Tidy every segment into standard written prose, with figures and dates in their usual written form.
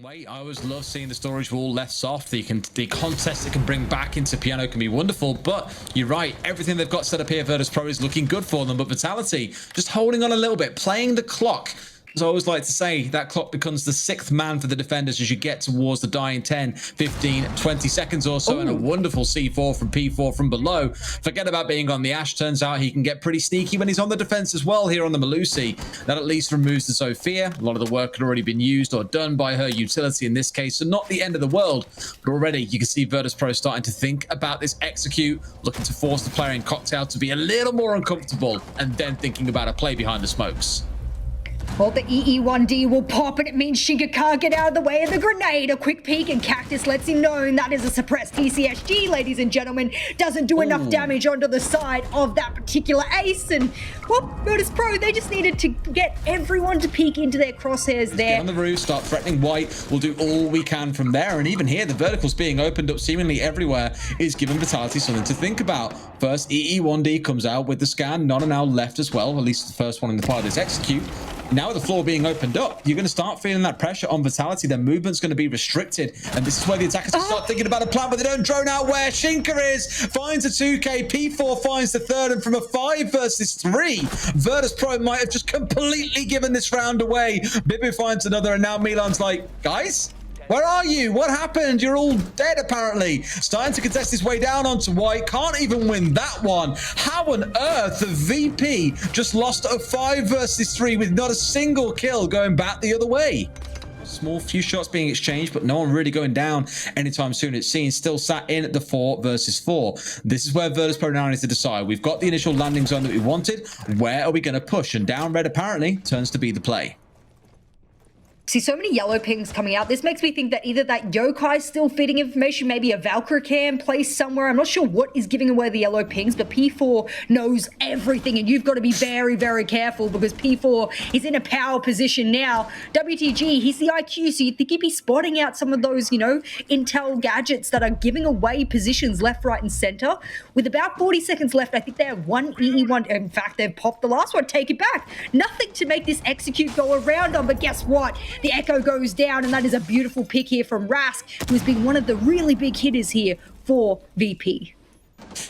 way. I always love seeing the storage wall left soft. The contest it can bring back into Piano can be wonderful, but you're right. Everything they've got set up here, Virtus Pro, is looking good for them, but Vitality just holding on a little bit, playing the clock. As I always like to say, that clock becomes the sixth man for the defenders as you get towards the dying 10, 15, 20 seconds or so. Ooh. And a wonderful C4 from P4 from below. Forget about being on the Ash. Turns out he can get pretty sneaky when he's on the defense as well here on the Melusi. That at least removes the Sophia. A lot of the work had already been used or done by her utility in this case, so not the end of the world. But already you can see Virtus Pro starting to think about this execute, looking to force the player in Cocktail to be a little more uncomfortable, and then thinking about a play behind the smokes. Well, the EE1D will pop, and it means Shinka can't get out of the way of the grenade. A quick peek, and Cactus lets him know that is a suppressed TCSG, ladies and gentlemen. Doesn't do enough damage onto the side of that particular ace. And, well, Virtus Pro, they just needed to get everyone to peek into their crosshairs there. Get on the roof, start threatening White. We'll do all we can from there. And even here, the verticals being opened up seemingly everywhere is giving Vitality something to think about. First, EE1D comes out with the scan. Nana now left as well, at least the first one in the part of this execute. Now with the floor being opened up, you're going to start feeling that pressure on Vitality. Their movement's going to be restricted. And this is where the attackers can start thinking about a plan, but they don't drone out where Shinka is. Finds a 2K. P4 finds the third. And from a 5 versus 3, Virtus Pro might have just completely given this round away. Bibu finds another. And now Milan's like, guys? Where are you? What happened? You're all dead, apparently. Starting to contest his way down onto White. Can't even win that one. How on earth the VP just lost a 5 versus 3 with not a single kill going back the other way? Small few shots being exchanged, but no one really going down anytime soon. It's seen still sat in the 4 versus 4. This is where Virtus Pro now needs to decide. We've got the initial landing zone that we wanted. Where are we going to push? And down red apparently turns to be the play. See, so many yellow pings coming out. This makes me think that either that Yokai is still feeding information, maybe a Valkyrie cam placed somewhere. I'm not sure what is giving away the yellow pings, but P4 knows everything, and you've got to be very, very careful because P4 is in a power position now. WTG, he's the IQ, so you'd think he'd be spotting out some of those, you know, intel gadgets that are giving away positions left, right, and center. With about 40 seconds left, I think they have one EE1. In fact, they've popped the last one. Take it back. Nothing to make this execute go around on, but guess what? The Echo goes down, and that is a beautiful pick here from Rask, who's been one of the really big hitters here for VP.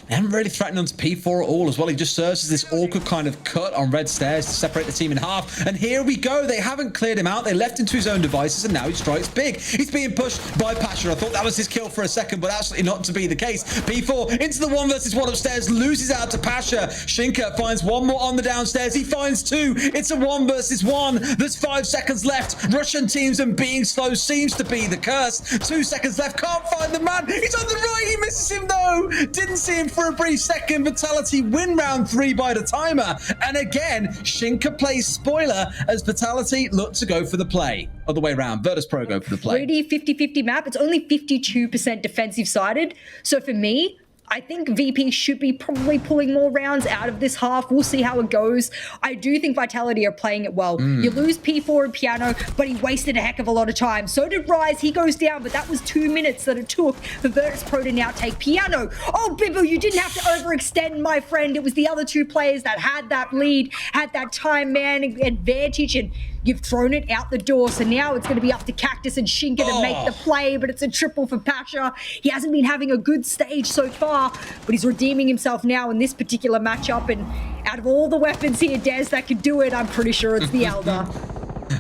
They haven't really threatened onto P4 at all as well. He just serves as this awkward kind of cut on red stairs to separate the team in half. And here we go. They haven't cleared him out. They left him to his own devices, and now he strikes big. He's being pushed by Pasha. I thought that was his kill for a second, but absolutely not to be the case. P4 into the 1 versus 1 upstairs, loses out to Pasha. Shinka finds one more on the downstairs. He finds 2. It's a 1 versus 1. There's 5 seconds left. Russian teams and being slow seems to be the curse. 2 seconds left. Can't find the man. He's on the right. He misses him though. Didn't see him for a brief second. Vitality win round 3 by the timer. And again, Shinka plays spoiler as Vitality look to go for the play. Other way around, Virtus Pro go for the play. Pretty 50-50 map. It's only 52% defensive sided. So for me, I think VP should be probably pulling more rounds out of this half. We'll see how it goes. I do think Vitality are playing it well. You lose P4 and Piano, but he wasted a heck of a lot of time. So did Rise. He goes down, but that was 2 minutes that it took for Virtus Pro to now take Piano. Oh, Bibu, you didn't have to overextend, my friend. It was the other 2 players that had that lead, had that time man advantage, and you've thrown it out the door. So now it's going to be up to Cactus and Shinka to make the play, but it's a triple for Pasha. He hasn't been having a good stage so far, but he's redeeming himself now in this particular matchup. And out of all the weapons here, Des, that could do it, I'm pretty sure it's the Elder.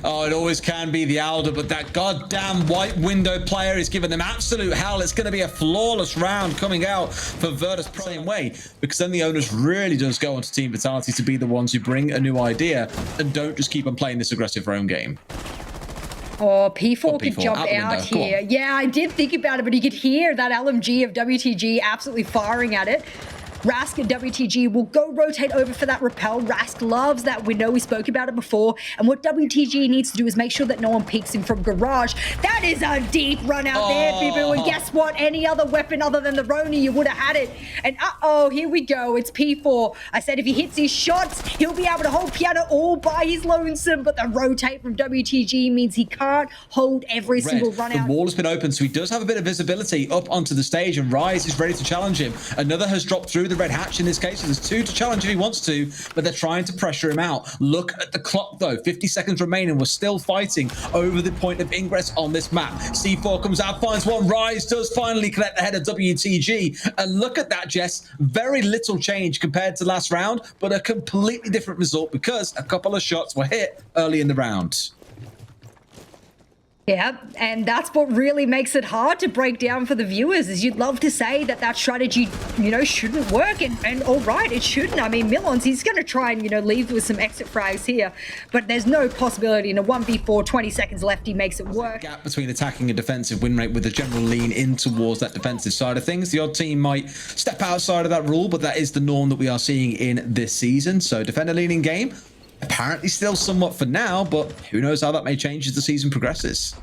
Oh, it always can be the Elder, but that goddamn white window player is giving them absolute hell. It's going to be a flawless round coming out for Virtus Pro same way, because then the owners really does go onto Team Vitality to be the ones who bring a new idea and don't just keep on playing this aggressive roam game. Oh, P4 could jump out here. Yeah, I did think about it, but you could hear that LMG of WTG absolutely firing at it. Rask and WTG will go rotate over for that repel. Rask loves that window. We spoke about it before. And what WTG needs to do is make sure that no one peeks him from garage. That is a deep run out there, Bibu. And guess what? Any other weapon other than the Roni, you would have had it. And uh-oh, here we go. It's P4. I said if he hits his shots, he'll be able to hold Piano all by his lonesome. But the rotate from WTG means he can't hold every single run out. The wall has been open, so he does have a bit of visibility up onto the stage. And Rise is ready to challenge him. Another has dropped through with the red hatch in this case. So there's 2 to challenge if he wants to, but they're trying to pressure him out. Look at the clock though, 50 seconds remaining. We're still fighting over the point of ingress on this map. C4 comes out, finds one. Rise does finally collect the head of WTG. And look at that, Jess. Very little change compared to last round, but a completely different result because a couple of shots were hit early in the round. Yeah, and that's what really makes it hard to break down for the viewers, is you'd love to say that that strategy, you know, shouldn't work, and all right, it shouldn't. I mean, Milon's, he's going to try and, you know, leave with some exit frags here, but there's no possibility in a 1v4, 20 seconds left, he makes it work. Gap between attacking and defensive win rate with a general lean in towards that defensive side of things. The odd team might step outside of that rule, but that is the norm that we are seeing in this season. So defender leaning game, apparently still somewhat for now, but who knows how that may change as the season progresses.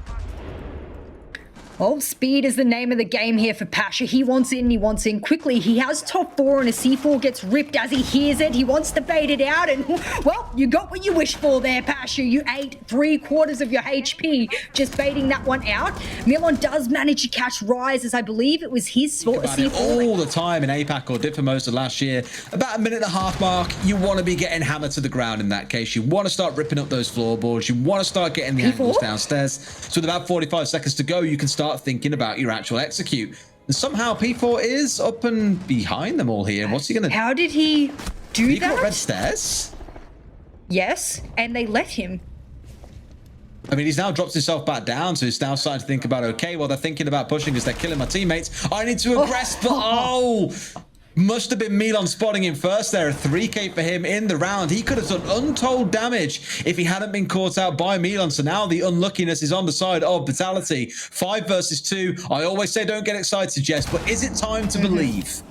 Well, speed is the name of the game here for Pasha. He wants in quickly. He has top 4 and a C4 gets ripped as he hears it. He wants to bait it out and, well, you got what you wished for there, Pasha. You ate 3/4 of your HP just baiting that one out. Milon does manage to catch Rise, as I believe it was his C4. All the time in APAC, or did for most of last year. About a minute and a half mark, you want to be getting hammered to the ground in that case. You want to start ripping up those floorboards. You want to start getting the angles downstairs. So with about 45 seconds to go, you can start thinking about your actual execute. And somehow P4 is up and behind them all here. What's he gonna do? How did he do He that? got red stairs? Yes, and they let him. I mean, he's now dropped himself back down, so he's now starting to think about, okay, well, they're thinking about pushing as they're killing my teammates. I need to aggress, but must have been Milan spotting him first there. A 3k for him in the round. He could have done untold damage if he hadn't been caught out by Milan. So now the unluckiness is on the side of Vitality. 5 versus 2. I always say don't get excited, Jess, but is it time to believe?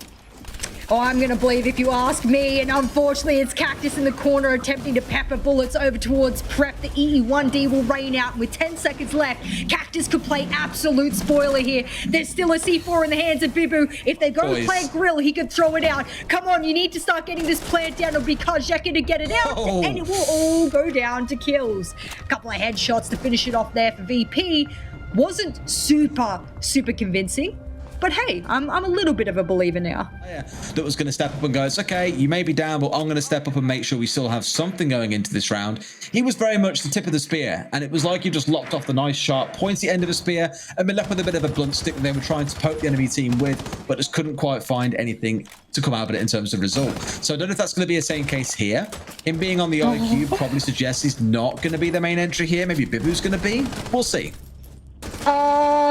Oh, I'm going to believe if you ask me, and unfortunately it's Cactus in the corner attempting to pepper bullets over towards Prep. The EE1D will rain out with 10 seconds left. Cactus could play absolute spoiler here. There's still a C4 in the hands of Bibu. If they go to plant grill, he could throw it out. Come on, you need to start getting this plant down. It'll be Kajeka to get it out, and it will all go down to kills. A couple of headshots to finish it off there for VP. Wasn't super convincing. But hey, I'm a little bit of a believer now. Yeah, that was going to step up and go, it's okay, you may be down, but I'm going to step up and make sure we still have something going into this round. He was very much the tip of the spear, and it was like you just locked off the nice, sharp, pointy end of the spear and been left with a bit of a blunt stick that they were trying to poke the enemy team with, but just couldn't quite find anything to come out of it in terms of result. So I don't know if that's going to be the same case here. Him being on the IQ probably suggests he's not going to be the main entry here. Maybe Bibu's going to be. We'll see.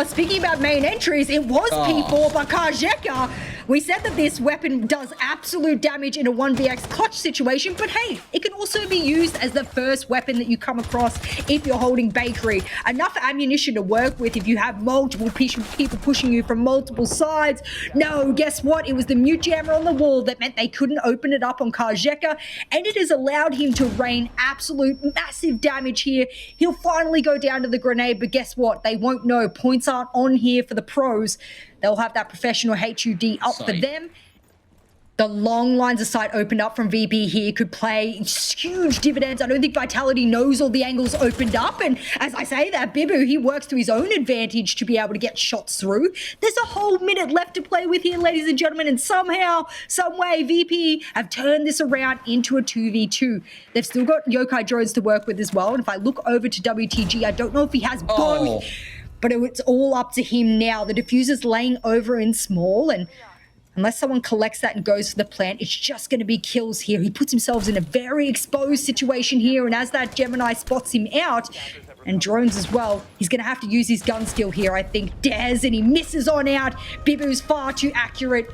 Speaking about main entries, it was P4 by Kajeka. We said that this weapon does absolute damage in a 1vx clutch situation, but hey, it can also be used as the first weapon that you come across if you're holding Bakery. Enough ammunition to work with if you have multiple people pushing you from multiple sides. No, guess what? It was the mute jammer on the wall that meant they couldn't open it up on Kajeka, and it has allowed him to rain absolute massive damage here. He'll finally go down to the grenade, but guess what? They won't know. Points aren't on here for the pros. They'll have that professional HUD up for them. The long lines of sight opened up from VP here could play huge dividends. I don't think Vitality knows all the angles opened up. And as I say that, Bibu, he works to his own advantage to be able to get shots through. There's a whole minute left to play with here, ladies and gentlemen. And somehow, some way, VP have turned this around into a 2v2. They've still got Yokai drones to work with as well. And if I look over to WTG, I don't know if he has both. But it's all up to him now. The diffuser's laying over in small, and unless someone collects that and goes for the plant, it's just going to be kills here. He puts himself in a very exposed situation here, and as that Gemini spots him out, and drones as well, he's going to have to use his gun skill here, I think. Dez, and he misses on out. Bibu's far too accurate.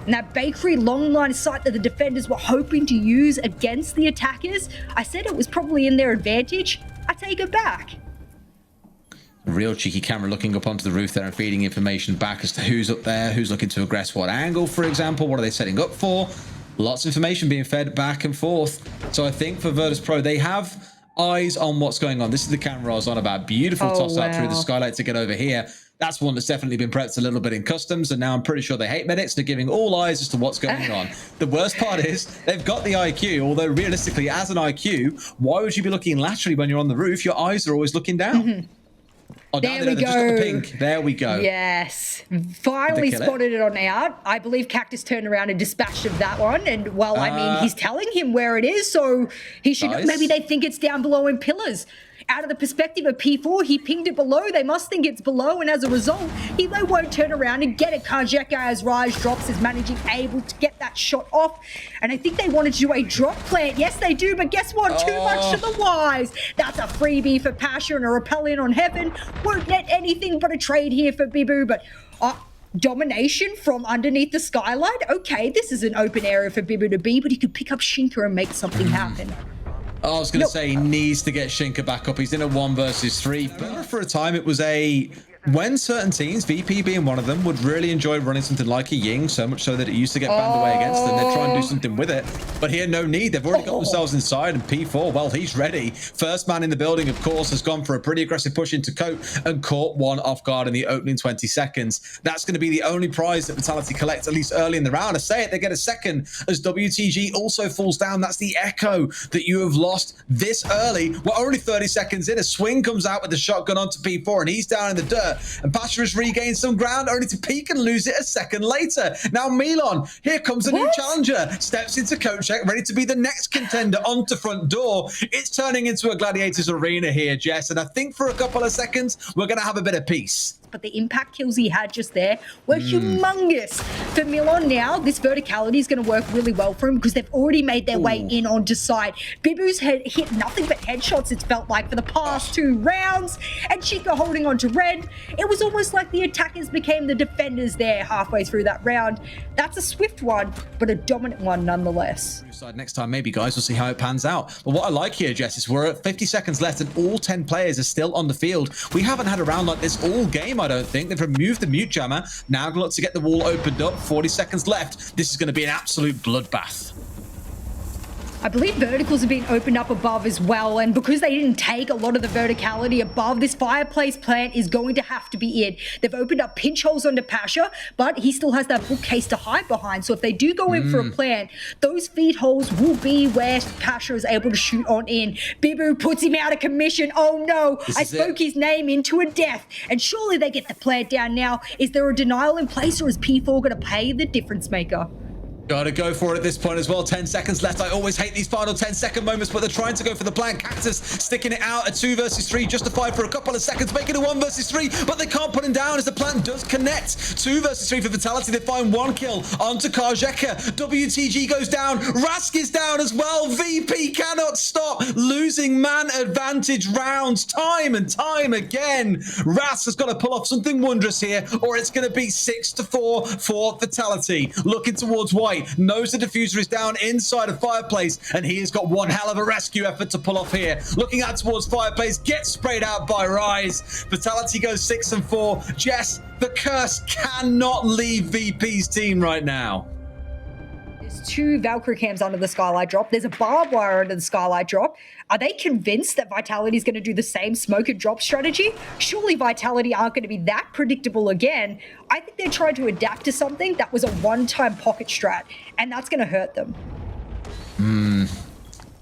And that Bakery long line of sight that the defenders were hoping to use against the attackers, I said it was probably in their advantage. I take it back. Real cheeky camera looking up onto the roof there and feeding information back as to who's up there, who's looking to aggress what angle, for example. What are they setting up for? Lots of information being fed back and forth. So I think for Virtus Pro, they have eyes on what's going on. This is the camera I was on about. Beautiful toss out through the skylight to get over here. That's one that's definitely been prepped a little bit in customs, and now I'm pretty sure they hate medics. They're giving all eyes as to what's going on. The worst part is they've got the IQ, although realistically, as an IQ, why would you be looking laterally when you're on the roof? Your eyes are always looking down. Oh, There now we they've just got the go. pink. There we go. Yes. Finally kill it? spotted it on out. I believe Cactus turned around and dispatched of that one. And, well, I mean, he's telling him where it is, so he should know. Nice. Maybe they think it's down below in pillars. Out of the perspective of P4, he pinged it below. They must think it's below, and as a result, they won't turn around and get it. Kajeka, as Rise drops, is able to get that shot off. And I think they wanted to do a drop plant. Yes, they do, but guess what? Too much to the wise. That's a freebie for Pasha and a repellent on Heaven. Won't get anything but a trade here for Bibu, but... domination from underneath the skylight. Okay, this is an open area for Bibu to be, but he could pick up Shinka and make something happen. I was going to say he needs to get Shinka back up. He's in a 1 versus 3. But for a time, it was when certain teams, VP being one of them, would really enjoy running something like a Ying, so much so that it used to get banned away against them. They'd try and do something with it. But here, no need. They've already got themselves inside, and P4, well, he's ready. First man in the building, of course, has gone for a pretty aggressive push into Coat and caught one off guard in the opening 20 seconds. That's going to be the only prize that Vitality collects, at least early in the round. I say it, they get a second as WTG also falls down. That's the echo that you have lost this early. We're only 30 seconds in. A swing comes out with the shotgun onto P4, and he's down in the dirt. And Pasha has regained some ground, only to peek and lose it a second later. Now Milan, here comes a new challenger. Steps into coat check, ready to be the next contender onto front door. It's turning into a gladiators arena here, Jess. And I think for a couple of seconds, we're going to have a bit of peace. But the impact kills he had just there were humongous. For Milan now, this verticality is going to work really well for him because they've already made their way in onto site. Bibu's hit nothing but headshots, it's felt like, for the past 2 rounds. And Chica holding on to red. It was almost like the attackers became the defenders there halfway through that round. That's a swift one, but a dominant one nonetheless. Next time, maybe, guys. We'll see how it pans out. But what I like here, Jess, is we're at 50 seconds left and all 10 players are still on the field. We haven't had a round like this all game, I don't think. They've removed the mute jammer. Now going to look to get the wall opened up. 40 seconds left. This is going to be an absolute bloodbath. I believe verticals have been opened up above as well, and because they didn't take a lot of the verticality above, this fireplace plant is going to have to be it. They've opened up pinch holes onto Pasha, but he still has that bookcase to hide behind, so if they do go in for a plant, those feed holes will be where Pasha is able to shoot on in. Bibu puts him out of commission. Oh no, I spoke his name into a death, and surely they get the plant down now. Is there a denial in place, or is P4 going to pay the difference maker? Gotta go for it at this point as well. 10 seconds left. I always hate these final 10-second moments, but they're trying to go for the plan. Cactus sticking it out. A 2 versus 3 justified for a couple of seconds, making a 1 versus 3, but they can't put him down as the plan does connect. 2 versus 3 for Vitality. They find 1 kill onto Kajeka. WTG goes down. Rask is down as well. VP cannot stop losing man advantage rounds time and time again. Rask has got to pull off something wondrous here, or it's going to be 6-4 for Vitality. Looking towards White. Knows the diffuser is down inside of Fireplace, and he has got one hell of a rescue effort to pull off here. Looking out towards Fireplace, gets sprayed out by Rise. Vitality goes 6-4. Jess, the curse cannot leave VP's team right now. There's 2 Valkyrie cams under the Skylight drop. There's a barbed wire under the Skylight drop. Are they convinced that Vitality is going to do the same smoke and drop strategy? Surely Vitality aren't going to be that predictable again. I think they're trying to adapt to something that was a one-time pocket strat, and that's going to hurt them.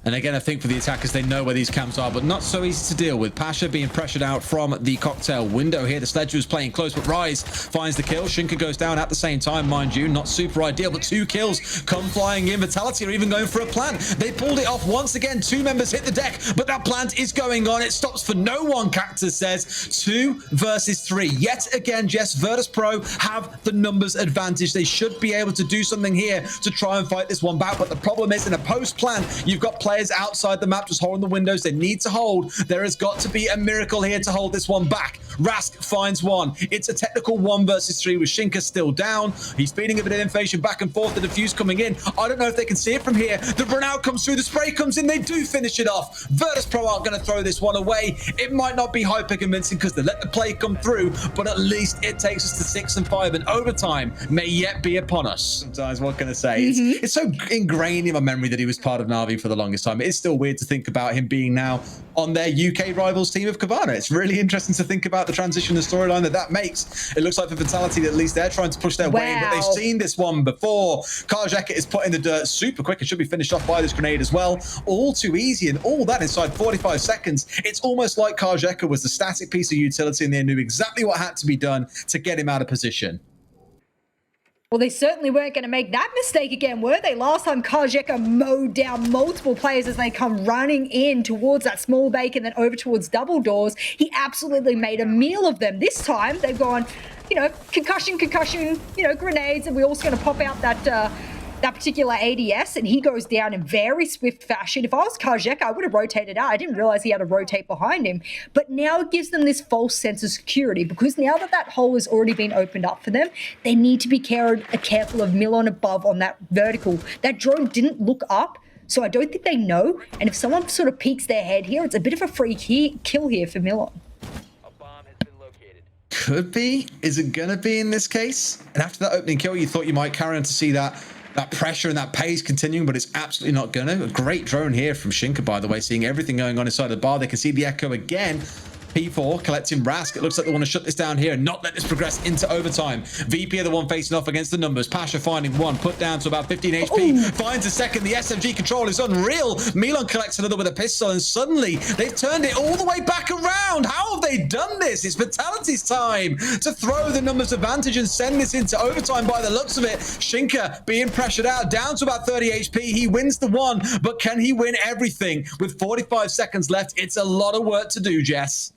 And again, I think for the attackers, they know where these camps are, but not so easy to deal with. Pasha being pressured out from the cocktail window here. The Sledge was playing close, but Rise finds the kill. Shinka goes down at the same time, mind you. Not super ideal, but 2 kills come flying in. Vitality are even going for a plant. They pulled it off once again. 2 members hit the deck, but that plant is going on. It stops for no one, Cactus says. 2 versus 3. Yet again, Jess, Virtus Pro have the numbers advantage. They should be able to do something here to try and fight this one back, but the problem is in a post plan, you've got players outside the map just holding the windows. They need to hold. There has got to be a miracle here to hold this one back. Rask finds 1. It's a technical 1 versus 3 with Shinka still down. He's feeding a bit of information back and forth. The defuse coming in. I don't know if they can see it from here. The run out comes through. The spray comes in. They do finish it off. Virtus Pro aren't going to throw this one away. It might not be hyper convincing because they let the play come through, but at least it takes us to 6-5, and overtime may yet be upon us. Sometimes, what can I say? It's so ingrained in my memory that he was part of Na'Vi for the longest time. overtime. It is still weird to think about him being now on their UK rivals team of Cabana. It's really interesting to think about the transition and storyline that makes. It looks like for Vitality, at least they're trying to push their way, but they've seen this one before. Karjeka is put in the dirt super quick and should be finished off by this grenade as well. All too easy, and all that inside 45 seconds. It's almost like Karjeka was the static piece of utility, and they knew exactly what had to be done to get him out of position. Well, they certainly weren't going to make that mistake again, were they? Last time, Karjeka mowed down multiple players as they come running in towards that small bake and then over towards double doors. He absolutely made a meal of them. This time, they've gone, you know, concussion, you know, grenades, and we're also going to pop out that particular ADS, and he goes down in very swift fashion. If I was Karjeka, I would have rotated out. I didn't realize he had to rotate behind him. But now it gives them this false sense of security, because now that that hole has already been opened up for them, they need to be careful of Milon above on that vertical. That drone didn't look up, so I don't think they know. And if someone sort of peeks their head here, it's a bit of a free kill here for Milon. A bomb has been located. Could be. Is it going to be in this case? And after that opening kill, you thought you might carry on to see that pressure and that pace continuing, but it's absolutely not going to. A great drone here from Shinka, by the way, seeing everything going on inside the bar. They can see the echo again. P4 collecting Rask. It looks like they want to shut this down here and not let this progress into overtime. VP are the one facing off against the numbers. Pasha finding one, put down to about 15 HP. Finds a second. The SMG control is unreal. Milon collects another with a pistol, and suddenly they've turned it all the way back around. How have they done this? It's Vitality's time to throw the numbers advantage and send this into overtime by the looks of it. Shinka being pressured out, down to about 30 HP. He wins the one, but can he win everything? With 45 seconds left, it's a lot of work to do, Jess.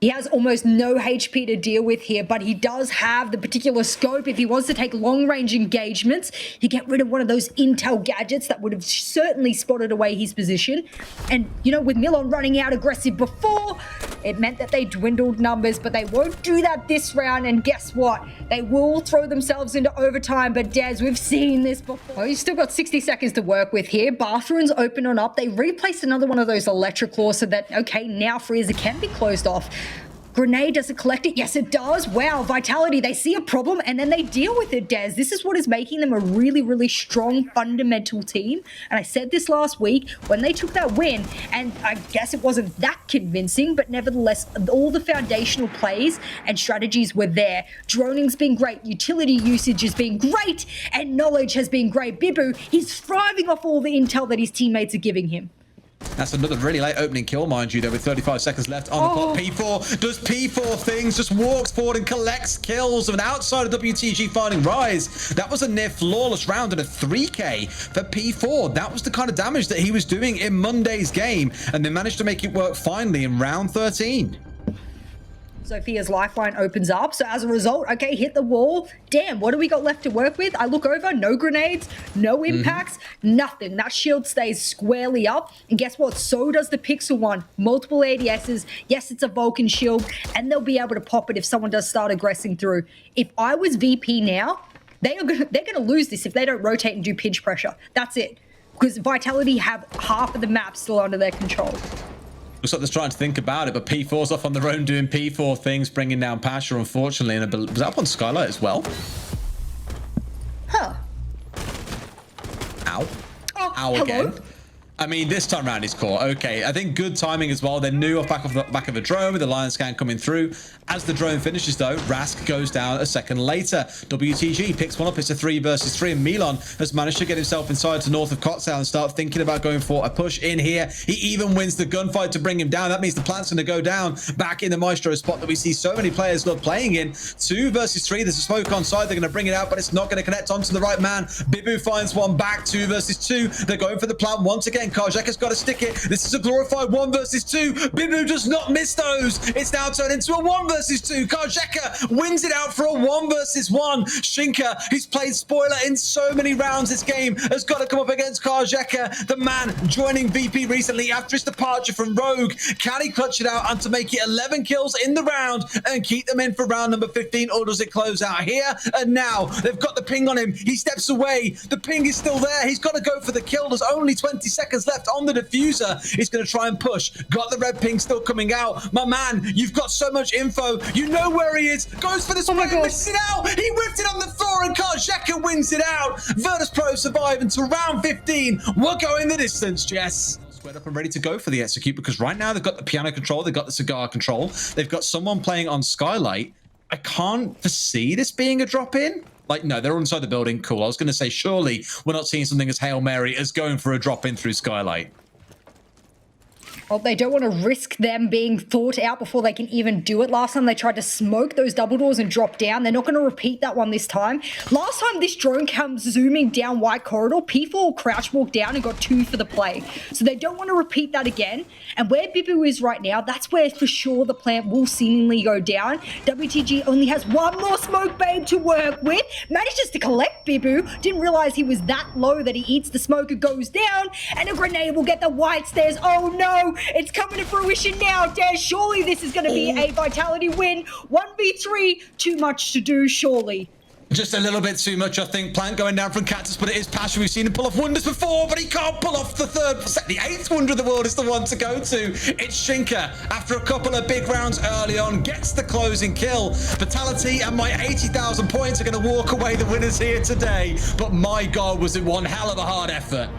He has almost no HP to deal with here, but he does have the particular scope. If he wants to take long-range engagements, he get rid of one of those intel gadgets that would have certainly spotted away his position. And, you know, with Milon running out aggressive before, it meant that they dwindled numbers, but they won't do that this round. And guess what? They will throw themselves into overtime, but Des, we've seen this before. Oh, you've still got 60 seconds to work with here. Bathrooms open on up. They replaced another one of those electric claws so that, okay, now freezer can be closed off. Grenade, does it collect it? Yes, it does. Wow, Vitality, they see a problem and then they deal with it, Des. This is what is making them a really, really strong fundamental team. And I said this last week when they took that win, and I guess it wasn't that convincing, but nevertheless, all the foundational plays and strategies were there. Droning's been great, utility usage has been great, and knowledge has been great. Bibu, he's thriving off all the intel that his teammates are giving him. That's another really late opening kill, mind you, though, with 35 seconds left on the clock. P4 does P4 things, just walks forward and collects kills of an outside of WTG finding Rise. That was a near flawless round and a 3K for P4. That was the kind of damage that he was doing in Monday's game, and they managed to make it work finally in round 13. Sophia's lifeline opens up. So as a result, okay, hit the wall. Damn, what do we got left to work with? I look over, no grenades, no impacts, nothing. That shield stays squarely up. And guess what? So does the Pixel one. Multiple ADSs. Yes, it's a Vulcan shield, and they'll be able to pop it if someone does start aggressing through. If I was VP now, they're gonna lose this if they don't rotate and do pinch pressure. That's it. Because Vitality have half of the map still under their control. Looks like they're trying to think about it, but P4's off on their own doing P4 things, bringing down Pasha, unfortunately. And was that up on Skylight as well? Huh. Ow. Oh, Ow hello? again. I mean, this time around he's caught. Okay, I think good timing as well. They knew off back of a drone with the Lion scan coming through. As the drone finishes, though, Rask goes down a second later. WTG picks one up. It's a 3 versus 3, and Milon has managed to get himself inside to north of Kotzal and start thinking about going for a push in here. He even wins the gunfight to bring him down. That means the plant's going to go down back in the Maestro spot that we see so many players love playing in. 2 versus 3. There's a smoke on side. They're going to bring it out, but it's not going to connect onto the right man. Bibu finds one back. 2 versus 2. They're going for the plant once again. Karjeka's got to stick it. This is a glorified 1 versus 2. Bibu does not miss those. It's now turned into a 1 versus 2. Karjeka wins it out for a 1 versus 1. Shinka, who's played spoiler in so many rounds this game, has got to come up against Karjeka, the man joining VP recently after his departure from Rogue. Can he clutch it out and to make it 11 kills in the round and keep them in for round number 15, or does it close out here? And now they've got the ping on him. He steps away. The ping is still there. He's got to go for the kill. There's only 20 seconds seconds left on the diffuser. He's going to try and push. Got the red ping still coming out. My man, you've got so much info. You know where he is. Goes for the spray, misses it out. He whipped it on the floor and Karjeka wins it out. Virtus.pro survive into round 15. We're going the distance, Jess. Squared up and ready to go for the execute because right now they've got the piano control, they've got the cigar control, they've got someone playing on Skylight. I can't foresee this being a drop-in. Like, no, they're inside the building. Cool. I was going to say, surely we're not seeing something as Hail Mary as going for a drop-in through Skylight. Well, they don't want to risk them being thought out before they can even do it. Last time they tried to smoke those double doors and drop down. They're not going to repeat that one this time. Last time this drone comes zooming down White Corridor, P4 crouch walked down and got 2 for the play. So they don't want to repeat that again. And where Bibu is right now, that's where for sure the plant will seemingly go down. WTG only has one more smoke babe to work with. Manages to collect Bibu. Didn't realize he was that low that he eats the smoke, it goes down. And a grenade will get the white stairs. Oh no! It's coming to fruition now, Des. Surely this is going to be a Vitality win. 1v3, too much to do, surely. Just a little bit too much, I think. Plant going down from Cactus, but it is Pasha. We've seen him pull off wonders before, but he can't pull off the the 8th wonder of the world is the one to go to. It's Shinka, after a couple of big rounds early on, gets the closing kill. Vitality and my 80,000 points are going to walk away the winners here today. But my God, was it one hell of a hard effort.